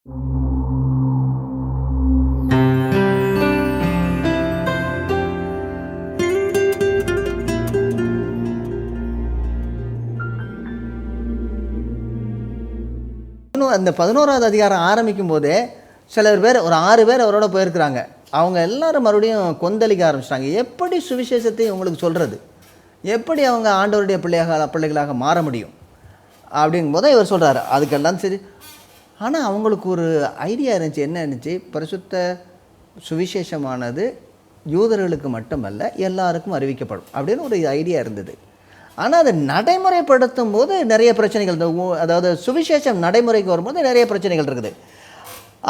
அந்த 11வது அதிகாரம் ஆரம்பிக்கும் போதே சிலர் பேர் ஒரு 6 பேர் அவரோட போயிருக்கிறாங்க. அவங்க எல்லாரும் மறுபடியும் கொந்தளிக்க ஆரம்பிச்சிட்டாங்க. எப்படி சுவிசேஷத்தை உங்களுக்கு சொல்கிறது, எப்படி அவங்க ஆண்டவருடைய பிள்ளைகளாக மாற முடியும் அப்படிங்கும் போது இவர் சொல்கிறாரு. அதுக்கெல்லாம் சரி. ஆனால் அவங்களுக்கு ஒரு ஐடியா இருந்துச்சு. என்ன இருந்துச்சு? பரிசுத்த சுவிசேஷமானது யூதர்களுக்கு மட்டுமல்ல எல்லாருக்கும் அறிவிக்கப்படும் அப்படின்னு ஒரு ஐடியா இருந்தது. ஆனால் அதை நடைமுறைப்படுத்தும் போது நிறைய பிரச்சனைகள், அதாவது சுவிசேஷம் நடைமுறைக்கு வரும்போது நிறைய பிரச்சனைகள் இருக்குது.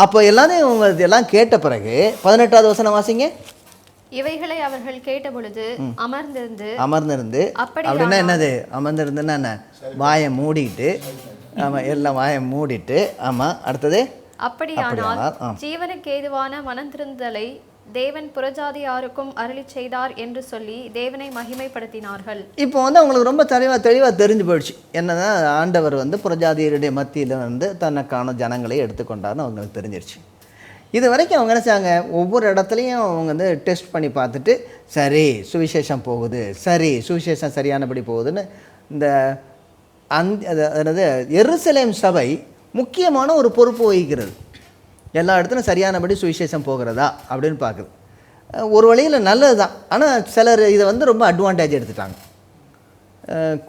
அப்போ எல்லாத்தையும் இவங்க எல்லாம் கேட்ட பிறகு 18வது வசனம் வாசிங்க. இவைகளை அவர்கள் கேட்ட பொழுது அமர்ந்திருந்து அப்படின்னா என்னது? அமர்ந்திருந்துன்னா என்ன? வாயை மூடிட்டு. ஆமாம், எல்லாம் வாயை மூடிட்டு. ஆமாம், அடுத்தது அப்படியானால் ஜீவனுக்கு ஏதுவான மனம் திருந்துதலை தேவன் புறஜாதியாருக்கும் அருளி செய்தார் என்று சொல்லி தேவனை மகிமைப்படுத்தினார்கள். இப்போ அவங்களுக்கு ரொம்ப தெளிவாக தெரிஞ்சு போயிடுச்சு. என்னன்னா ஆண்டவர் புறஜாதியருடைய மத்தியில் தனக்கான ஜனங்களை எடுத்துக்கொண்டார்னு அவங்களுக்கு தெரிஞ்சிருச்சு. இது வரைக்கும் அவங்க என்ன செய்யாங்க? ஒவ்வொரு இடத்துலையும் அவங்க டெஸ்ட் பண்ணி பார்த்துட்டு, சரி சுவிசேஷம் போகுது, சரி சுவிசேஷம் சரியானபடி போகுதுன்னு இந்த அதாவது எருசலேம் சபை முக்கியமான ஒரு பொறுப்பு வகிக்கிறது. எல்லா இடத்துலையும் சரியானபடி சுவிசேஷம் போகிறதா அப்படின்னு பார்க்குது. ஒரு வழியில் நல்லது தான். ஆனால் சிலர் இதை ரொம்ப அட்வான்டேஜ் எடுத்துட்டாங்க,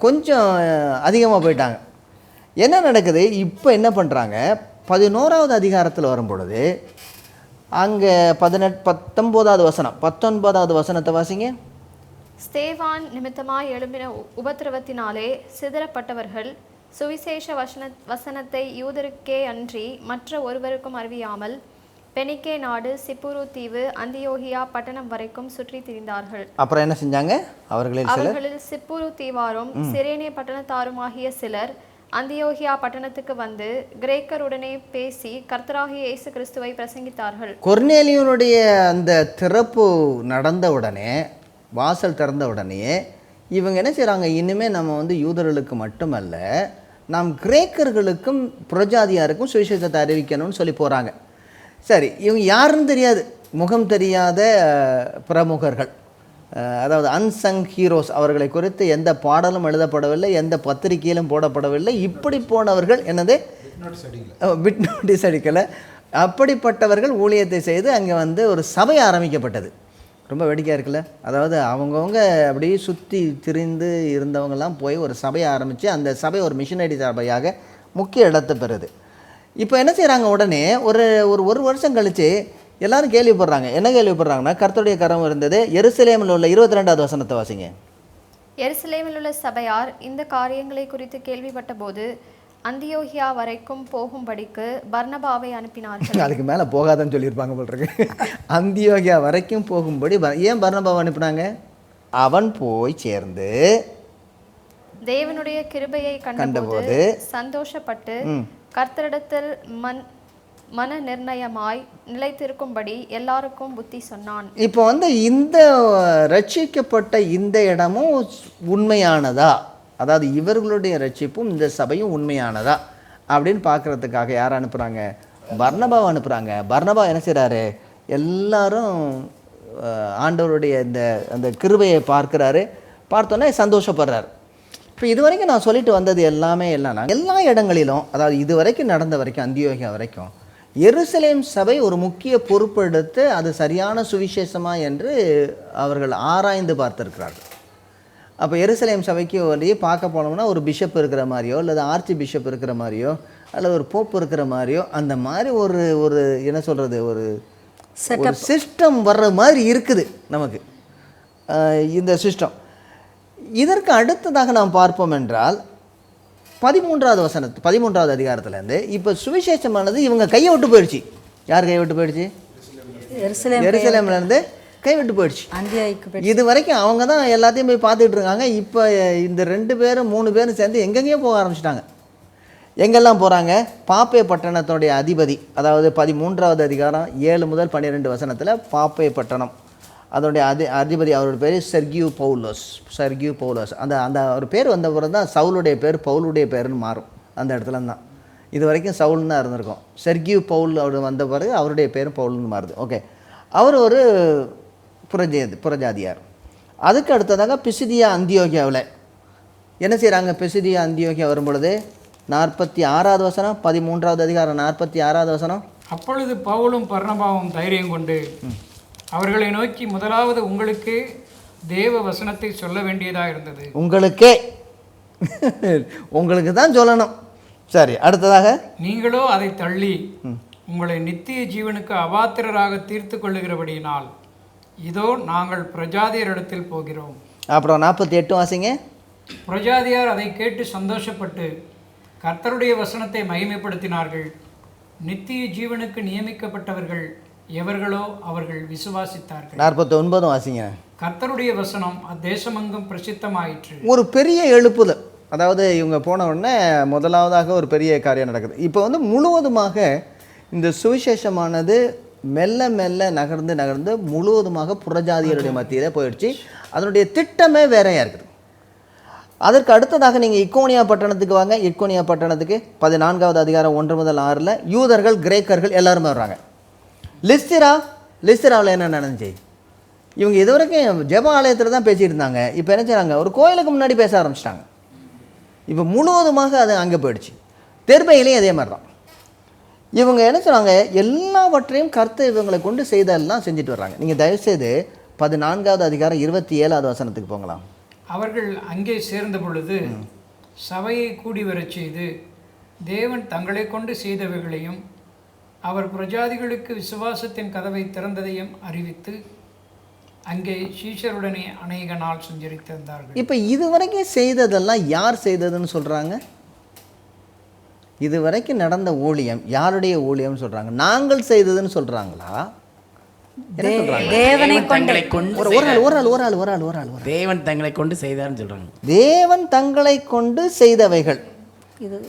கொஞ்சம் அதிகமாக போயிட்டாங்க. என்ன நடக்குது இப்போ? என்ன பண்ணுறாங்க? 11வது அதிகாரத்தில் வரும்பொழுது அங்கே 19வது வசனம், 19வது வசனத்தை வாசிங்க. ஸ்தேவான் நிமித்தமாய் எழும்பின உபத்திரவத்தினாலே சிதறப்பட்டவர்கள் சுவிசேஷ வசனத்தை யூதருக்கே அன்றி மற்ற ஒருவருக்கும் அறிவியாமல் பெனிக்கே நாடு, சிப்புரு தீவு, அந்தியோகியா பட்டணம் வரைக்கும் சுற்றி திரிந்தார்கள். அப்புறம் என்ன செஞ்சாங்க? அவர்களில் சிப்புரு தீவாரும் சிரேனே பட்டணத்தாருமாகிய சிலர் அந்தியோகியா பட்டணத்துக்கு வந்து கிரேக்கருடனே பேசி கர்த்தராகிய இயேசு கிறிஸ்துவை பிரசங்கித்தார்கள். கொர்நேலியுனுடைய அந்த திறப்பு நடந்த உடனே, வாசல் திறந்த உடனே இவங்க என்ன செய்கிறாங்க? இனிமேல் நம்ம யூதர்களுக்கு மட்டுமல்ல, நாம் கிரேக்கர்களுக்கும் புறஜாதியாருக்கும் சுவிசேஷத்தை அறிவிக்கணும்னு சொல்லி போகிறாங்க. சரி, இவங்க யாருன்னு தெரியாது, முகம் தெரியாத பிரமுகர்கள், அதாவது அன்சங் ஹீரோஸ். அவர்களை குறித்து எந்த பாடலும் எழுதப்படவில்லை, எந்த பத்திரிகையிலும் போடப்படவில்லை. இப்படி போனவர்கள் என்னது? பிட் நோட்டீஸ் அடிக்கலை. அப்படிப்பட்டவர்கள் ஊழியத்தை செய்து அங்கே ஒரு சபை ஆரம்பிக்கப்பட்டது. ரொம்ப வேடிக்கையாக இருக்குல்ல? அதாவது அவங்கவுங்க அப்படியே சுற்றி திரிந்து இருந்தவங்கெல்லாம் போய் ஒரு சபையை ஆரம்பித்து அந்த சபை ஒரு மிஷனரி சபையாக முக்கிய இடத்தை பெறுது. இப்போ என்ன செய்கிறாங்க? உடனே ஒரு வருஷம் கழித்து எல்லாரும் கேள்விப்படுறாங்க. என்ன கேள்விப்படுறாங்கன்னா, கர்த்தருடைய கரம் இருந்தது. எருசலேமில் உள்ள 22வது வசனத்தை வாசிங்க. எருசலேமில் உள்ள சபையார் இந்த காரியங்களை குறித்து கேள்விப்பட்ட போது அந்தியோகியா வரைக்கும் போகும்படிக்கு பர்னபாவை அனுப்பினார்கள். அதுக்கு மேலே போகாதன்னு சொல்லியிருப்பாங்க போல் இருக்கு. அந்தியோகியா வரைக்கும் போகும்படி ஏன் பர்னபாவை அனுப்பினாங்க? அவன் போய் சேர்ந்து தேவனுடைய கிருபையை கண்டபோது சந்தோஷப்பட்டு கர்த்தரிடத்தில் மன நிர்ணயமாய் நிலைத்திருக்கும்படி எல்லாருக்கும் புத்தி சொன்னான். இப்போ இந்த ரட்சிக்கப்பட்ட இந்த இடமும் உண்மையானதா, அதாவது இவர்களுடைய ரட்சிப்பும் இந்த சபையும் உண்மையானதா அப்படின்னு பார்க்குறதுக்காக யார் அனுப்புகிறாங்க? பர்னபாவை அனுப்புகிறாங்க. பர்னபா என்ன செய்கிறாரு? எல்லாரும் ஆண்டவருடைய அந்த கிருபையை பார்க்குறாரு. பார்த்தோன்னே சந்தோஷப்படுறாரு. இப்போ இது வரைக்கும் நான் சொல்லிட்டு வந்தது எல்லாமே என்னன்னா, எல்லா இடங்களிலும், அதாவது இது வரைக்கும் நடந்த வரைக்கும், அந்தியோகியா வரைக்கும் எருசலேம் சபை ஒரு முக்கிய பொறுப்பெடுத்து அது சரியான சுவிசேஷமா என்று அவர்கள் ஆராய்ந்து பார்த்துருக்கிறார்கள். அப்போ எருசலேம் சபைக்கு வழியே பார்க்க போனோம்னா ஒரு பிஷப் இருக்கிற மாதிரியோ, அல்லது ஆர்ச்சி பிஷப் இருக்கிற மாதிரியோ, அல்லது ஒரு போப் இருக்கிற மாதிரியோ, அந்த மாதிரி ஒரு என்ன சொல்கிறது, ஒரு சிஸ்டம் வர்ற மாதிரி இருக்குது நமக்கு இந்த சிஸ்டம். இதற்கு அடுத்ததாக நாம் பார்ப்போம் என்றால் 13வது அதிகாரத்துலேருந்து இப்போ சுவிசேஷமானது இவங்க கையை விட்டு போயிடுச்சு. யார் கையை விட்டு போயிடுச்சு? எருசலேம்லேருந்து கைவிட்டு போயிடுச்சு. இது வரைக்கும் அவங்க தான் எல்லாத்தையும் போய் பார்த்துக்கிட்டு இருக்காங்க. இப்போ இந்த 2 பேரும் 3 பேரும் சேர்ந்து எங்கெங்கேயோ போக ஆரம்பிச்சிட்டாங்க. எங்கெல்லாம் போகிறாங்க? பாப்பே பட்டணத்தினுடைய அதிபதி, அதாவது 13வது அதிகாரம் 7 முதல் 12 வசனத்தில் பாப்பே பட்டணம் அதனுடைய அதிபதி, அவரோட பேர் செர்கியூ பவுலோஸ். அந்த ஒரு பேர் வந்த பிறகு தான் சவுலுடைய பேர் பவுலுடைய பேருன்னு மாறும். அந்த இடத்துல தான் இது வரைக்கும் சவுல்னு தான் இருந்திருக்கும். செர்கியூ பவுல் அவர் வந்த பிறகு அவருடைய பேரும் பவுல்னு மாறுது. ஓகே, அவர் ஒரு புறஜாதியார். அதுக்கு அடுத்ததாக பிசிதியா அந்தியோகியாவில் என்ன செய்கிறாங்க? பிசிதியா அந்தியோகியா வரும் பொழுது 46வது வசனம், 13வது அதிகாரம் 46வது வசனம். அப்பொழுது பவுலும் பர்னபாவும் தைரியம் கொண்டு அவர்களை நோக்கி, முதலாவது உங்களுக்கு தேவ வசனத்தை சொல்ல வேண்டியதாக இருந்தது. உங்களுக்கு தான் சொல்லணும். சரி, அடுத்ததாக நீங்களோ அதை தள்ளி உங்களை நித்திய ஜீவனுக்கு அபாத்திரராக தீர்த்து கொள்ளுகிறபடியினால் இதோ நாங்கள் பிரஜாதியரிடத்தில் போகிறோம். அப்புறம் 48 வாசிங்க. பிரஜாதியார் அதை கேட்டு சந்தோஷப்பட்டு கர்த்தருடைய வசனத்தை மகிமைப்படுத்தினார்கள். நித்திய ஜீவனுக்கு நியமிக்கப்பட்டவர்கள் எவர்களோ அவர்கள் விசுவாசித்தார்கள். 49 வாசிங்க. கர்த்தருடைய வசனம் அத்தேசமெங்கும் பிரசித்தமாயிற்று. ஒரு பெரிய எழுப்புதல். அதாவது இவங்க போன உடனே முதலாவதாக ஒரு பெரிய காரியம் நடக்குது. இப்போ முழுவதுமாக இந்த சுவிசேஷமானது மெல்ல மெல்ல நகர்ந்து முழுவதுமாக புறஜாதியருடைய மத்தியில் போயிடுச்சு. அதனுடைய திட்டமே வேறையாக இருக்குது. அதற்கு அடுத்ததாக நீங்கள் இக்கோனியா பட்டணத்துக்கு வாங்க. இக்கோனியா பட்டணத்துக்கு 14வது அதிகாரம் 1 முதல் 6 யூதர்கள், கிரேக்கர்கள் எல்லாருமே வர்றாங்க. லிஸ்திராவில் என்ன நடந்துச்சு? இவங்க இதுவரைக்கும் ஜெப ஆலயத்தில் தான் பேசிகிட்டு இருந்தாங்க. இப்போ என்ன செய்கிறாங்க? ஒரு கோயிலுக்கு முன்னாடி பேச ஆரம்பிச்சிட்டாங்க. இப்போ முழுவதுமாக அது அங்கே போயிடுச்சு. தெர்பையிலையும் அதே மாதிரி தான். இவங்க என்ன செய்வாங்க? எல்லாவற்றையும் கர்த்தர் இவங்களை கொண்டு செய்தெல்லாம் செஞ்சுட்டு வர்றாங்க. நீங்கள் தயவுசெய்து 14வது அதிகாரம் 27வது வசனத்துக்கு போங்களாம். அவர்கள் அங்கே சேர்ந்த பொழுது சபையை கூடி வரச் செய்து தேவன் தங்களை கொண்டு செய்தவைகளையும் அவர் பிரஜாதிகளுக்கு விசுவாசத்தின் கதவை திறந்ததையும் அறிவித்து அங்கே சீஷருடனே அநேக நாள் சஞ்சரித்திருந்தார்கள். இப்போ இதுவரைக்கும் செய்ததெல்லாம் யார் செய்ததுன்னு சொல்கிறாங்க? இதுவரைக்கும் நடந்த ஊழியம் யாருடைய ஊழியம்னு சொல்கிறாங்க? நாங்கள் செய்ததுன்னு சொல்கிறாங்களா? தேவன் தங்களை கொண்டு செய்தார்னு சொல்றாங்க. தேவன் தங்களை கொண்டு செய்தவைகள்.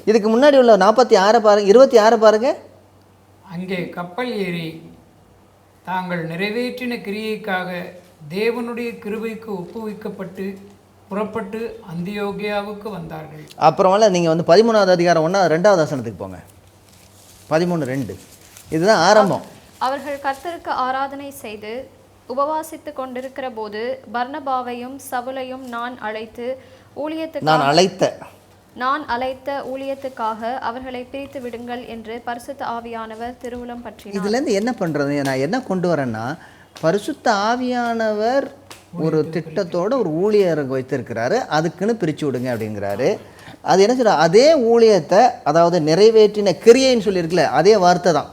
இதுக்கு முன்னாடி உள்ள 46 பாருங்க, 26 பாருங்க. அங்கே கப்பல் ஏறி தாங்கள் நிறைவேற்றின கிரியைக்காக தேவனுடைய கிருபைக்கு ஒப்புவிக்கப்பட்டு புறப்பட்டு அந்தியோகியாவுக்கு வந்தார்கள். அப்புறமேல நீங்கள் 13வது அதிகாரம் 1-2வது வசனத்துக்கு போங்க. 13:2 இதுதான் ஆரம்பம். அவர்கள் கர்த்தருக்கு ஆராதனை செய்து உபவாசித்து கொண்டிருக்கிற போது பர்னபாவையும் சவுலையும் நான் அழைத்த ஊழியத்துக்காக அவர்களை பிரித்து விடுங்கள் என்று பரிசுத்த ஆவியானவர் திருவுளம் பற்றினார். இதுலேருந்து என்ன பண்ணுறது? நான் என்ன கொண்டு வரேன்னா, பரிசுத்த ஆவியானவர் ஒரு திட்டத்தோடு ஒரு ஊழியரை வைத்திருக்கிறாரு, அதுக்குன்னு பிரித்து விடுங்க அப்படிங்கிறாரு. அது என்ன சொல்ற? அதே ஊழியத்தை, அதாவது நிறைவேற்றின கிரியைன்னு சொல்லியிருக்குல்ல, அதே வார்த்தை தான்.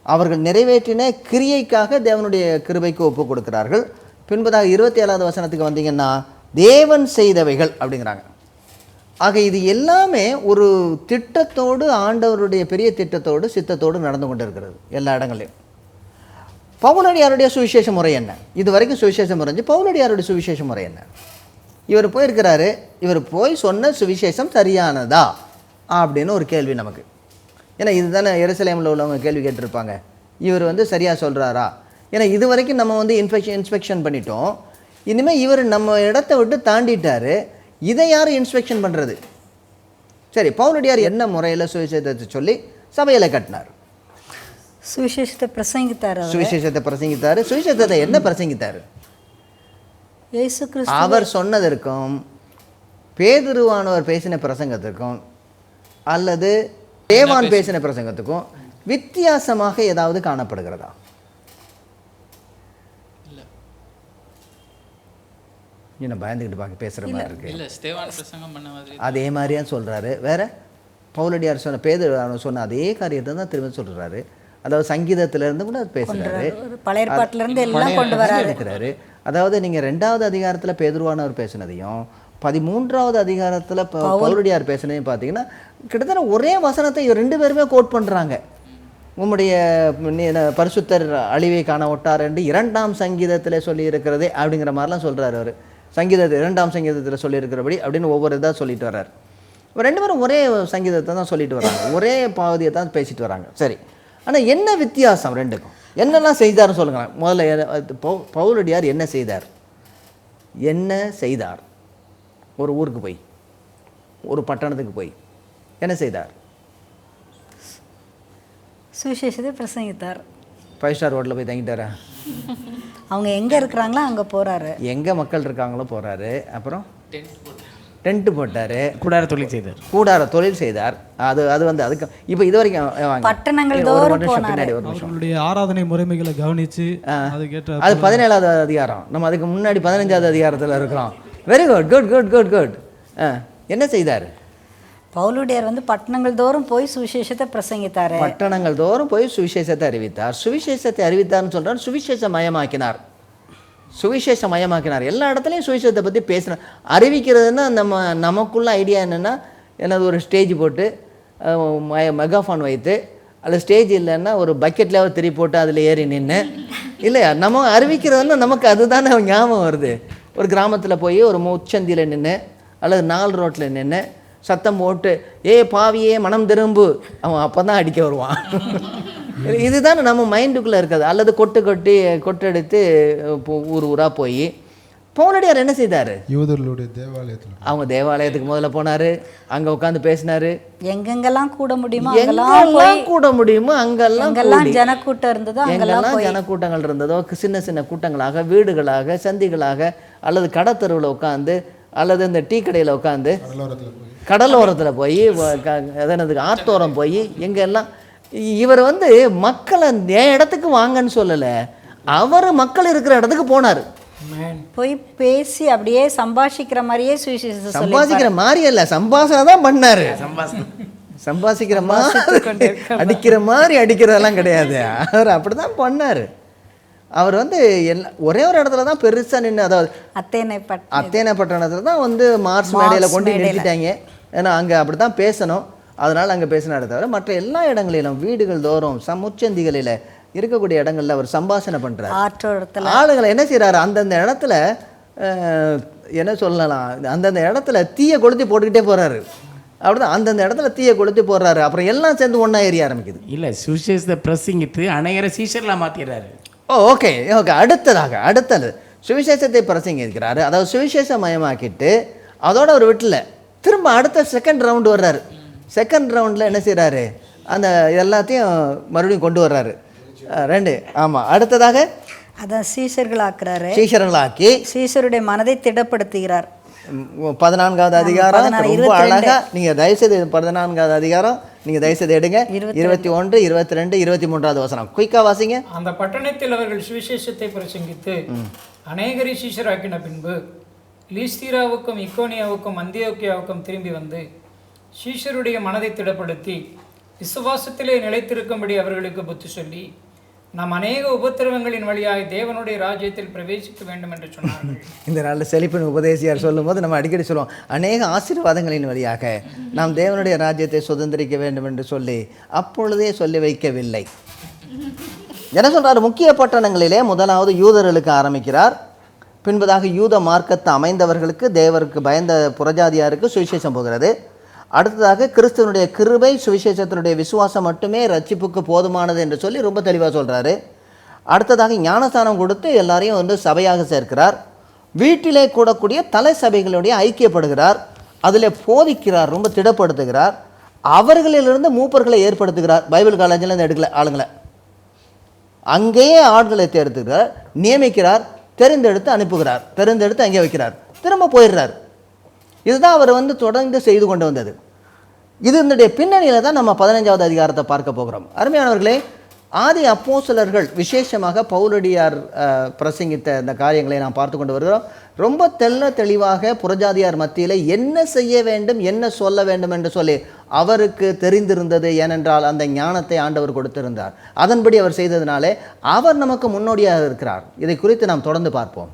அவர்கள் நிறைவேற்றின கிரியைக்காக தேவனுடைய கிருபைக்கு ஒப்பு கொடுக்கிறார்கள். பின்பதாக 27வது வசனத்துக்கு வந்தீங்கன்னா தேவன் செய்தவைகள் அப்படிங்கிறாங்க. ஆக இது எல்லாமே ஒரு திட்டத்தோடு, ஆண்டவருடைய பெரிய திட்டத்தோடு, சித்தத்தோடு நடந்து கொண்டு இருக்கிறது எல்லா இடங்களையும். பவுலடியாருடைய சுவிசேஷ முறை என்ன? இது வரைக்கும் சுவிசேஷ முறைஞ்சு பவுலடியாருடைய சுவிசேஷ முறை என்ன? இவர் போயிருக்கிறாரு, இவர் போய் சொன்ன சுவிசேஷம் சரியானதா அப்படின்னு ஒரு கேள்வி நமக்கு. ஏன்னா இதுதானே எருசலேமில் உள்ளவங்க கேள்வி கேட்டிருப்பாங்க. இவர் சரியாக சொல்கிறாரா? ஏன்னா இது வரைக்கும் நம்ம இன்ஸ்பெக்ஷன் பண்ணிட்டோம். இனிமேல் இவர் நம்ம இடத்த விட்டு தாண்டிட்டார். இதை யார் இன்ஸ்பெக்ஷன் பண்ணுறது? சரி, பவுலடியார் என்ன முறையில் சுவிசேஷத்தை சொல்லி சபையில் கட்டினார்? சுவிசேஷத்தை பிரசங்கித்தார். சுவிசேஷத்தை என்ன பிரசங்கித்தார்? இயேசு கிறிஸ்து அவர் சொன்னதற்கும் பேதுருவானவர் பேசின பிரசங்கத்திற்கும் அல்லது தேவான் பேசின பிரசங்கத்துக்கும் வித்தியாசமாக ஏதாவது காணப்படுகிறதா? என்ன பயந்துக்கிட்டு பார்க்க பேசுகிற மாதிரி இருக்கு. அதே மாதிரியா சொல்கிறாரு. வேற பவுலடியார் சொன்ன பேதுரு சொன்ன அதே காரியத்தை தான் திரும்ப சொல்கிறாரு. அதாவது சங்கீதத்திலேருந்து கூட பேசுகிறாரு, பழைய பாட்டிலேருந்து எல்லாம் கொண்டு வராரு. அதாவது நீங்கள் 2வது அதிகாரத்தில் பேதுருவானவர் பேசினதையும் 13வது அதிகாரத்தில் பவுலடியார் பேசினதையும் பார்த்தீங்கன்னா கிட்டத்தட்ட ஒரே வசனத்தை 2 பேருமே கோட் பண்ணுறாங்க. உம்முடைய பரிசுத்தர் அழிவை காண ஒட்டார் என்று 2ஆம் சங்கீதத்தில் சொல்லி இருக்கிறதே அப்படிங்கிற மாதிரிலாம் சொல்கிறார். அவர் சங்கீதத்தை 2ஆம் சங்கீதத்தில் சொல்லியிருக்கிறபடி அப்படின்னு ஒவ்வொரு இதாக சொல்லிட்டு வர்றார். 2 பேரும் ஒரே சங்கீதத்தை தான் சொல்லிட்டு வர்றாங்க, ஒரே பாவதியை தான் பேசிட்டு வராங்க. சரி, ஆனால் என்ன வித்தியாசம் ரெண்டுக்கும்? என்னெல்லாம் செய்தார்னு சொல்லுங்களேன். முதல்ல பவுலடியார் என்ன செய்தார்? ஒரு ஊருக்கு போய், ஒரு பட்டணத்துக்கு போய் என்ன செய்தார்? சுவிசேஷத்தை பிரசங்கித்தார். 5 ஸ்டார் ஹோட்டலில் போய் தங்கிட்டாரா? அவங்க எங்கே இருக்கிறாங்களோ அங்கே போகிறாரு. எங்கே மக்கள் இருக்காங்களோ போகிறாரு. அப்புறம் டென்ட்டு போட்டார். கூடார தொழில் செய்தார். கூடார தொழில் செய்தார். அது வந்து அதுக்கு இப்போ இது வரைக்கும் வாங்க. பட்டணங்கள் ஒரு தோறும் நிமிஷம் பின்னாடி ஒரு நிமிஷம். அவர்களுடைய ஆராதனை முறைமைகளை கவனித்து அதுக்கேற்ற அது 17வது அதிகாரம். நம்ம அதுக்கு முன்னாடி 15வது அதிகாரத்தில் இருக்கிறோம். Very good good good good good. என்ன செய்தார்? பவுலுடையார் வந்து பட்டணங்கள் தோறும் போய் சுவிசேஷத்தை பிரசங்கித்தார். பட்டணங்கள் தோறும் போய் சுவிசேஷத்தை அறிவித்தார். சுவிசேஷத்தை அறிவித்தார்னு சொல்கிறார். சுவிசேஷமயமாக்கினார். சுவிசேஷமயமாக்கினார். எல்லா இடத்துலையும் சுவிசேஷத்தை பற்றி பேசினார். அறிவிக்கிறதுன்னா நமக்குள்ள ஐடியா என்னென்னா, என்னது ஒரு ஸ்டேஜ் போட்டு மெகாஃபோன் வைத்து, அல்லது ஸ்டேஜ் இல்லைன்னா ஒரு பக்கெட்லேயாவது திரி போட்டு அதில் ஏறி நின்று, இல்லையா? நம்ம அறிவிக்கிறதுன்னா நமக்கு அதுதானே ஞாபகம் வருது. ஒரு கிராமத்தில் போய் ஒரு முச்சந்தியில் நின்று அல்லது 4 ரோட்டில் நின்று சத்தம் போட்டு, ஏ பாவியே மனம் திரும்பு, அவன் அப்போ தான் அடிக்க வருவான். இதுதானே நம்ம மைண்டுக்குள்ளே இருக்காது. அல்லது கொட்டெடுத்து ஊர் ஊராக போய் பவுலடியார் என்ன செய்தார்? யூதர்களுடைய தேவாலயத்தில் அவங்க தேவாலயத்துக்கு முதல்ல போனார். அங்கே உட்காந்து பேசினார். எங்கெங்கெல்லாம் கூட முடியுமோ எங்கெல்லாம் கூட முடியுமோ அங்கெல்லாம் ஜனக்கூட்டம் இருந்ததோ எங்கெல்லாம் ஜனக்கூட்டங்கள் இருந்ததோ, சின்ன சின்ன கூட்டங்களாக, வீடுகளாக, சந்திகளாக, அல்லது கடத்தருவில் உட்காந்து, அல்லது இந்த டீ கடையில் உட்காந்து, கடலோரத்தில் போய், அதனது ஆத்தோரம் போய், எங்கெல்லாம் இவர் வந்து மக்களை என் இடத்துக்கு வாங்கன்னு சொல்லலை, அவர் மக்கள் இருக்கிற இடத்துக்கு போனார். போய் பேசி அப்படியே சம்பாஷிக்கிற மாதிரியே சுவிசேஷத்தை சம்பாதிக்கிற மாதிரி இல்லை, சம்பாஷனை தான் பண்ணார். சம்பாதிக்கிற மாதிரி அடிக்கிற மாதிரி அடிக்கிறதெல்லாம் கிடையாது. அவர் அப்படி தான் பண்ணார். அவர் வந்து ஒரே ஒரு இடத்துல தான் பெருசாக நின்று, அதாவது அத்தேனை பட்டணத்தில் தான் வந்து மார்ஸ் மேடையில் கொண்டு நிறுத்திட்டாங்க. ஏன்னா அங்கே அப்படி தான் பேசணும், அதனால் அங்கே பேசினாரே தவிர மற்ற எல்லா இடங்களிலும், வீடுகள் தோறும், முச்சந்திகளில் இருக்கக்கூடிய இடங்களில் அவர் சம்பாஷணை பண்ணுறாரு. ஆளுங்களை என்ன செய்கிறாரு? அந்தந்த இடத்துல என்ன சொல்லலாம், அந்தந்த இடத்துல தீயை கொளுத்தி போட்டுக்கிட்டே போகிறாரு. அப்படிதான் அந்தந்த இடத்துல தீயை கொளுத்தி போடுறாரு. அப்புறம் எல்லாம் சேர்ந்து ஒன்றா எரிய ஆரம்பிக்குது. இல்லை, சுவிசேஷத்தை பிரசங்கித்து அநேகரை சீஷர்களாக மாற்றிடுறாரு. ஓகே. அடுத்தது சுவிசேஷத்தை பிரசங்கிக்கிறாரு. அதாவது சுவிசேஷமயமாக்கிட்டு அதோட ஒரு வீட்டில் திரும்ப அடுத்த செகண்ட் ரவுண்டு வர்றாரு. செகண்ட் ரவுண்டில் என்ன செய்கிறாரு? அந்த எல்லாத்தையும் மறுபடியும் கொண்டு வர்றாரு. 2. ஆமாம். அடுத்ததாக அதான் சீஷர்களாக்குறாரு. சீஷர்களாக்கி சீஷருடைய மனதை திடப்படுத்துகிறார். 14வது அதிகாரம் ரொம்ப அழகாக, நீங்கள் தயவுசெய்து 14வது அதிகாரம் நீங்கள் தயவுசெய்து எடுங்க. 21, 22, 23வது வசனம் குயிக்காக வாசிங்க. அந்த பட்டணத்தில் அவர்கள் சுவிசேஷத்தை பிரசங்கித்து அநேகரை சீஷராக்கின பின்பு லீஸ்தீராவுக்கும் இக்கோனியாவுக்கும் அந்தியோக்கியாவுக்கும் திரும்பி வந்து சீஷருடைய மனதை திடப்படுத்தி விசுவாசத்திலே நிலைத்திருக்கும்படி அவர்களுக்கு புத்தி சொல்லி, நாம் அநேக உபத்திரவங்களின் வழியாய் தேவனுடைய ராஜ்யத்தில் பிரவேசிக்க வேண்டும் என்று சொன்னார்கள். இந்த நாளில் செழிப்பின் உபதேசியார் சொல்லும்போது நம்ம அடிக்கடி சொல்லுவோம், அநேக ஆசீர்வாதங்களின் வழியாக நாம் தேவனுடைய ராஜ்யத்தை சுதந்திரிக்க வேண்டும் என்று சொல்லி அப்பொழுதே சொல்லி வைக்கவில்லை. என்ன சொல்கிறார்? முக்கிய பட்டணங்களிலே முதலாவது யூதர்களுக்கு ஆரம்பிக்கிறார். பின்பதாக யூத மார்க்கத்தை அமைந்தவர்களுக்கு, தேவருக்கு பயந்த புறஜாதியாருக்கு சுவிசேஷம் போகிறது. அடுத்ததாக கிறிஸ்துவனுடைய கிருபை, சுவிசேஷத்தினுடைய விசுவாசம் மட்டுமே ரட்சிப்புக்கு போதுமானது என்று சொல்லி ரொம்ப தெளிவாக சொல்கிறாரு. அடுத்ததாக ஞானஸ்தானம் கொடுத்து எல்லாரையும் வந்து சபையாக சேர்க்கிறார். வீட்டிலே கூடக்கூடிய தலை சபைகளுடைய ஐக்கியப்படுகிறார். அதில் போதிக்கிறார், ரொம்ப திடப்படுத்துகிறார். அவர்களிலிருந்து மூப்பர்களை ஏற்படுத்துகிறார். பைபிள் காலேஜில் எடுக்கல ஆளுங்களை, அங்கேயே ஆட்களை தேர்த்துக்கிறார், நியமிக்கிறார், தெரிந்தெடுத்து அனுப்புகிறார், தெரிந்தெடுத்து அங்கே வைக்கிறார், திரும்ப போயிடுறார். இதுதான் அவர் வந்து தொடர்ந்து செய்து கொண்டு வந்தது. இதனுடைய பின்னணியில் தான் நம்ம 15வது அதிகாரத்தை பார்க்க போகிறோம். அருமையானவர்களே, ஆதி அப்போஸ்தலர்கள் விசேஷமாக பவுலடியார் பிரசங்கித்த இந்த காரியங்களை நாம் பார்த்து கொண்டு வருகிறோம். ரொம்ப தெளிவாக புறஜாதியார் மத்தியில் என்ன செய்ய வேண்டும், என்ன சொல்ல வேண்டும் என்று சொல்லி அவருக்கு தெரிந்திருந்தது. ஏனென்றால் அந்த ஞானத்தை ஆண்டவர் கொடுத்திருந்தார். அதன்படி அவர் செய்ததினாலே அவர் நமக்கு முன்னோடியாக இருக்கிறார். இதை குறித்து நாம் தொடர்ந்து பார்ப்போம்.